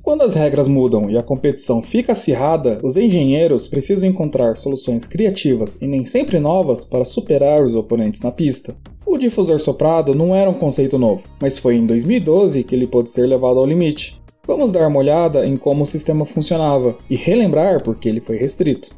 Quando as regras mudam e a competição fica acirrada, os engenheiros precisam encontrar soluções criativas e nem sempre novas para superar os oponentes na pista. O difusor soprado não era um conceito novo, mas foi em 2012 que ele pôde ser levado ao limite. Vamos dar uma olhada em como o sistema funcionava e relembrar por que ele foi restrito.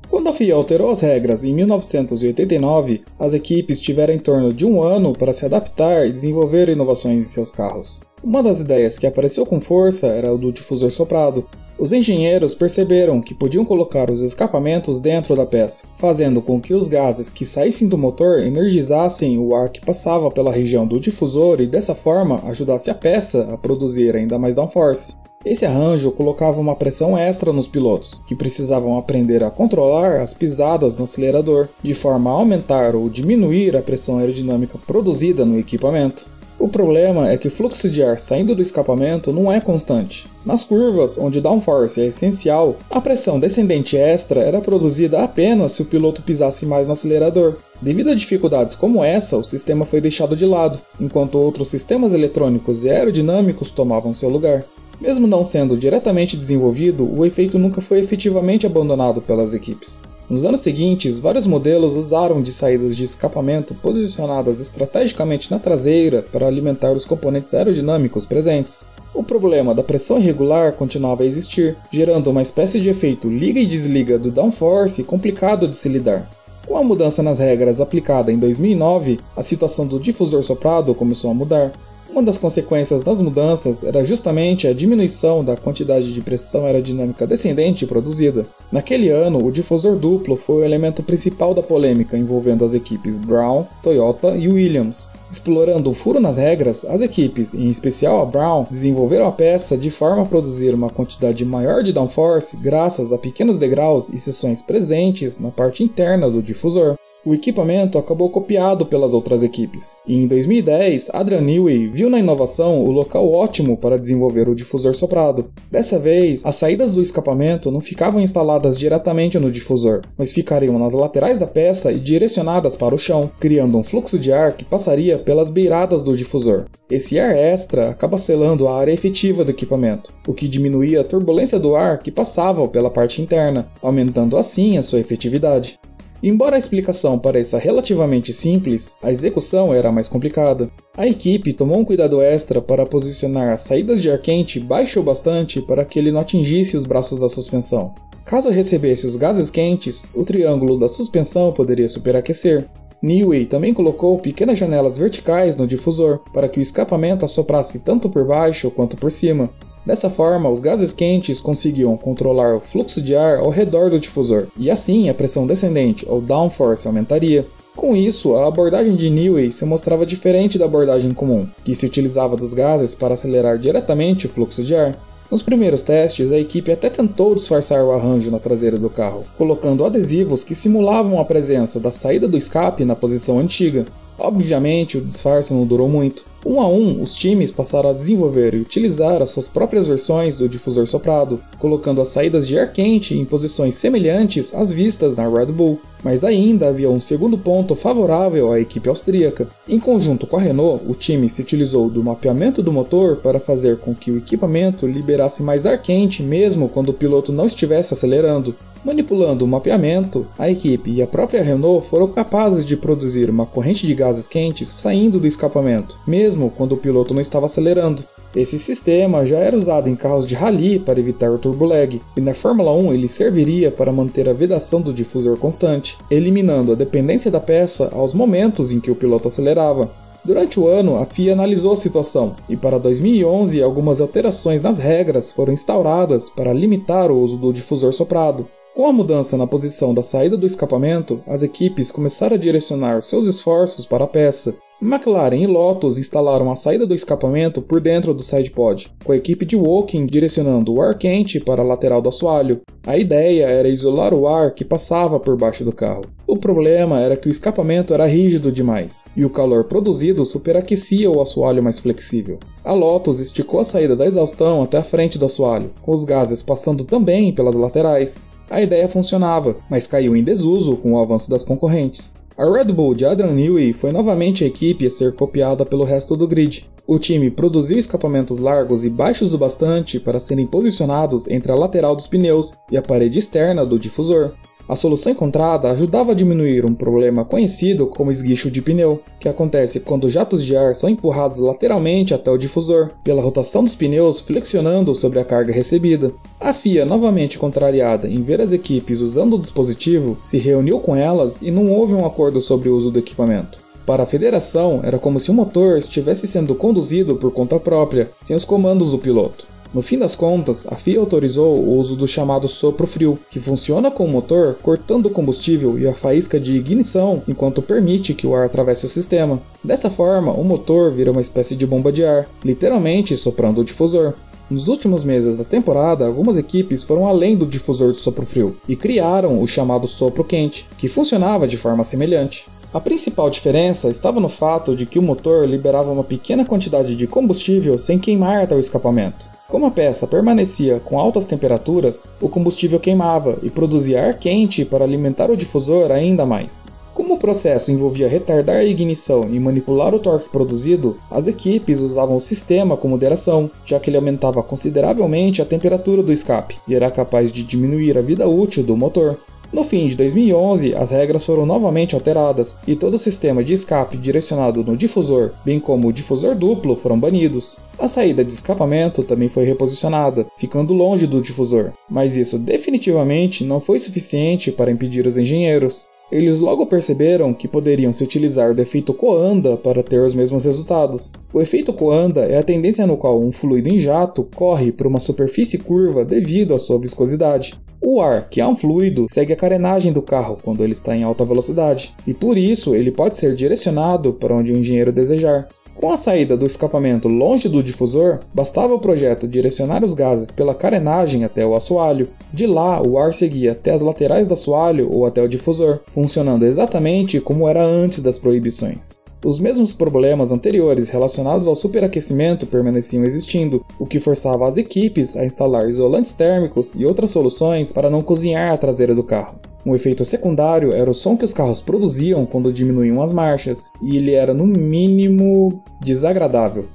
Quando a FIA alterou as regras em 1989, as equipes tiveram em torno de um ano para se adaptar e desenvolver inovações em seus carros. Uma das ideias que apareceu com força era o do difusor soprado. Os engenheiros perceberam que podiam colocar os escapamentos dentro da peça, fazendo com que os gases que saíssem do motor energizassem o ar que passava pela região do difusor e dessa forma ajudasse a peça a produzir ainda mais downforce. Esse arranjo colocava uma pressão extra nos pilotos, que precisavam aprender a controlar as pisadas no acelerador, de forma a aumentar ou diminuir a pressão aerodinâmica produzida no equipamento. O problema é que o fluxo de ar saindo do escapamento não é constante. Nas curvas, onde o downforce é essencial, a pressão descendente extra era produzida apenas se o piloto pisasse mais no acelerador. Devido a dificuldades como essa, o sistema foi deixado de lado, enquanto outros sistemas eletrônicos e aerodinâmicos tomavam seu lugar. Mesmo não sendo diretamente desenvolvido, o efeito nunca foi efetivamente abandonado pelas equipes. Nos anos seguintes, vários modelos usaram de saídas de escapamento posicionadas estrategicamente na traseira para alimentar os componentes aerodinâmicos presentes. O problema da pressão irregular continuava a existir, gerando uma espécie de efeito liga e desliga do downforce complicado de se lidar. Com a mudança nas regras aplicada em 2009, a situação do difusor soprado começou a mudar. Uma das consequências das mudanças era justamente a diminuição da quantidade de pressão aerodinâmica descendente produzida. Naquele ano, o difusor duplo foi o elemento principal da polêmica envolvendo as equipes Brown, Toyota e Williams. Explorando um furo nas regras, as equipes, em especial a Brown, desenvolveram a peça de forma a produzir uma quantidade maior de downforce graças a pequenos degraus e seções presentes na parte interna do difusor. O equipamento acabou copiado pelas outras equipes, e em 2010 Adrian Newey viu na inovação o local ótimo para desenvolver o difusor soprado. Dessa vez, as saídas do escapamento não ficavam instaladas diretamente no difusor, mas ficariam nas laterais da peça e direcionadas para o chão, criando um fluxo de ar que passaria pelas beiradas do difusor. Esse ar extra acaba selando a área efetiva do equipamento, o que diminuía a turbulência do ar que passava pela parte interna, aumentando assim a sua efetividade. Embora a explicação pareça relativamente simples, a execução era mais complicada. A equipe tomou um cuidado extra para posicionar as saídas de ar quente baixo o bastante para que ele não atingisse os braços da suspensão. Caso recebesse os gases quentes, o triângulo da suspensão poderia superaquecer. Newey também colocou pequenas janelas verticais no difusor para que o escapamento assoprasse tanto por baixo quanto por cima. Dessa forma, os gases quentes conseguiam controlar o fluxo de ar ao redor do difusor, e assim a pressão descendente, ou downforce, aumentaria. Com isso, a abordagem de Newey se mostrava diferente da abordagem comum, que se utilizava dos gases para acelerar diretamente o fluxo de ar. Nos primeiros testes, a equipe até tentou disfarçar o arranjo na traseira do carro, colocando adesivos que simulavam a presença da saída do escape na posição antiga. Obviamente, o disfarce não durou muito. Um a um, os times passaram a desenvolver e utilizar as suas próprias versões do difusor soprado, colocando as saídas de ar quente em posições semelhantes às vistas na Red Bull. Mas ainda havia um segundo ponto favorável à equipe austríaca. Em conjunto com a Renault, o time se utilizou do mapeamento do motor para fazer com que o equipamento liberasse mais ar quente mesmo quando o piloto não estivesse acelerando. Manipulando o mapeamento, a equipe e a própria Renault foram capazes de produzir uma corrente de gases quentes saindo do escapamento, mesmo quando o piloto não estava acelerando. Esse sistema já era usado em carros de rally para evitar o turbolag, e na Fórmula 1 ele serviria para manter a vedação do difusor constante, eliminando a dependência da peça aos momentos em que o piloto acelerava. Durante o ano, a FIA analisou a situação, e para 2011 algumas alterações nas regras foram instauradas para limitar o uso do difusor soprado. Com a mudança na posição da saída do escapamento, as equipes começaram a direcionar seus esforços para a peça. McLaren e Lotus instalaram a saída do escapamento por dentro do sidepod, com a equipe de Woking direcionando o ar quente para a lateral do assoalho. A ideia era isolar o ar que passava por baixo do carro. O problema era que o escapamento era rígido demais, e o calor produzido superaquecia o assoalho mais flexível. A Lotus esticou a saída da exaustão até a frente do assoalho, com os gases passando também pelas laterais. A ideia funcionava, mas caiu em desuso com o avanço das concorrentes. A Red Bull de Adrian Newey foi novamente a equipe a ser copiada pelo resto do grid. O time produziu escapamentos largos e baixos o bastante para serem posicionados entre a lateral dos pneus e a parede externa do difusor. A solução encontrada ajudava a diminuir um problema conhecido como esguicho de pneu, que acontece quando jatos de ar são empurrados lateralmente até o difusor, pela rotação dos pneus flexionando sobre a carga recebida. A FIA, novamente contrariada em ver as equipes usando o dispositivo, se reuniu com elas e não houve um acordo sobre o uso do equipamento. Para a federação, era como se o motor estivesse sendo conduzido por conta própria, sem os comandos do piloto. No fim das contas, a FIA autorizou o uso do chamado sopro frio, que funciona com o motor cortando o combustível e a faísca de ignição enquanto permite que o ar atravesse o sistema. Dessa forma, o motor vira uma espécie de bomba de ar, literalmente soprando o difusor. Nos últimos meses da temporada, algumas equipes foram além do difusor de sopro frio e criaram o chamado sopro quente, que funcionava de forma semelhante. A principal diferença estava no fato de que o motor liberava uma pequena quantidade de combustível sem queimar até o escapamento. Como a peça permanecia com altas temperaturas, o combustível queimava e produzia ar quente para alimentar o difusor ainda mais. Como o processo envolvia retardar a ignição e manipular o torque produzido, as equipes usavam o sistema com moderação, já que ele aumentava consideravelmente a temperatura do escape e era capaz de diminuir a vida útil do motor. No fim de 2011, as regras foram novamente alteradas e todo o sistema de escape direcionado no difusor, bem como o difusor duplo, foram banidos. A saída de escapamento também foi reposicionada, ficando longe do difusor, mas isso definitivamente não foi suficiente para impedir os engenheiros. Eles logo perceberam que poderiam se utilizar do efeito Coanda para ter os mesmos resultados. O efeito Coanda é a tendência no qual um fluido em jato corre por uma superfície curva devido à sua viscosidade. O ar, que é um fluido, segue a carenagem do carro quando ele está em alta velocidade, e por isso ele pode ser direcionado para onde o engenheiro desejar. Com a saída do escapamento longe do difusor, bastava o projeto direcionar os gases pela carenagem até o assoalho. De lá, o ar seguia até as laterais do assoalho ou até o difusor, funcionando exatamente como era antes das proibições. Os mesmos problemas anteriores relacionados ao superaquecimento permaneciam existindo, o que forçava as equipes a instalar isolantes térmicos e outras soluções para não cozinhar a traseira do carro. Um efeito secundário era o som que os carros produziam quando diminuíam as marchas, e ele era no mínimo desagradável.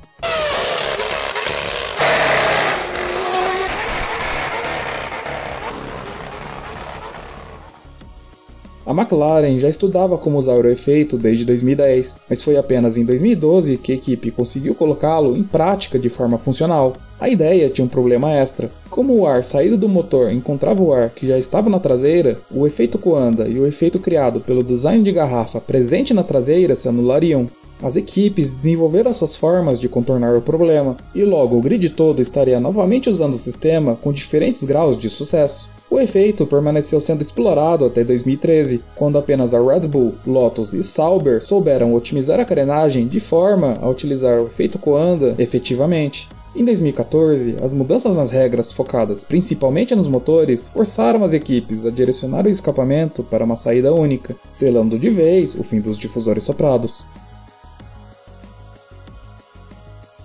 A McLaren já estudava como usar o efeito desde 2010, mas foi apenas em 2012 que a equipe conseguiu colocá-lo em prática de forma funcional. A ideia tinha um problema extra. Como o ar saído do motor encontrava o ar que já estava na traseira, o efeito Coanda e o efeito criado pelo design de garrafa presente na traseira se anulariam. As equipes desenvolveram suas formas de contornar o problema, e logo o grid todo estaria novamente usando o sistema com diferentes graus de sucesso. O efeito permaneceu sendo explorado até 2013, quando apenas a Red Bull, Lotus e Sauber souberam otimizar a carenagem de forma a utilizar o efeito Coanda efetivamente. Em 2014, as mudanças nas regras focadas principalmente nos motores forçaram as equipes a direcionar o escapamento para uma saída única, selando de vez o fim dos difusores soprados.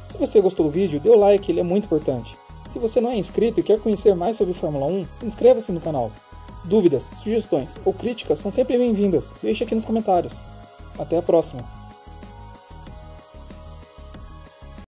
Se você gostou do vídeo, dê o like, ele é muito importante. Se você não é inscrito e quer conhecer mais sobre Fórmula 1, inscreva-se no canal. Dúvidas, sugestões ou críticas são sempre bem-vindas, deixe aqui nos comentários. Até a próxima!